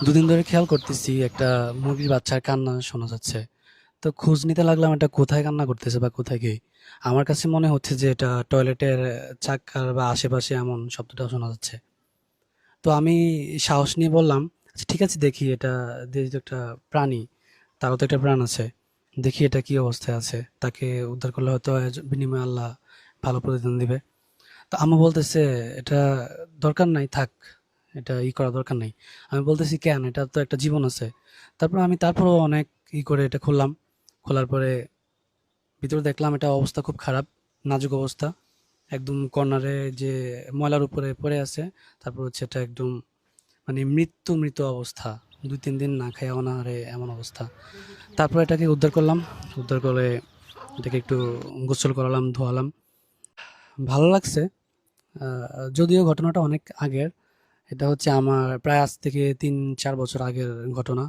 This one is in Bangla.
দুদিন ধরে খেয়াল করতেছি একটা মুরগির বাচ্চার কান্না শোনা যাচ্ছে। তো খোঁজ নিতে লাগলাম এটা কোথায় কান্না করতেছে বা কোথায় কি। আমার কাছে মনে হচ্ছে যে এটা টয়লেটের চাক্কার বা আশেপাশে এমন শব্দটা শোনা যাচ্ছে। তো আমি সাহস নিয়ে বললাম, আচ্ছা ঠিক আছে দেখি এটা, যেহেতু একটা প্রাণী, তারও তো একটা প্রাণ আছে, দেখি এটা কি অবস্থায় আছে, তাকে উদ্ধার করলে হয়তো এর বিনিময়ে আল্লাহ ভালো প্রতিদান দিবে। তো আম্মু বলতেছে এটা দরকার নাই, থাক, এটা করা দরকার নেই। আমি বলতেছি কেন, এটা তো একটা জীবন আছে। তারপরও অনেক করে এটা খুললাম। খোলার পরে ভিতরে দেখলাম এটা অবস্থা খুব খারাপ, নাজুক অবস্থা। একদম কর্নারে যে ময়লার উপরে পড়ে আছে। তারপর হচ্ছে এটা একদম মানে মৃত্যু মৃত অবস্থা, 2-3 দিন না খায় অনাহারে এমন অবস্থা। তারপর এটাকে উদ্ধার করলাম। উদ্ধার করে এটাকে একটু গোসল করালাম, ধোয়ালাম। ভালো লাগছে। যদিও ঘটনাটা অনেক আগের, এটা হচ্ছে আমার প্রায় আজ থেকে 3-4 বছর আগের ঘটনা।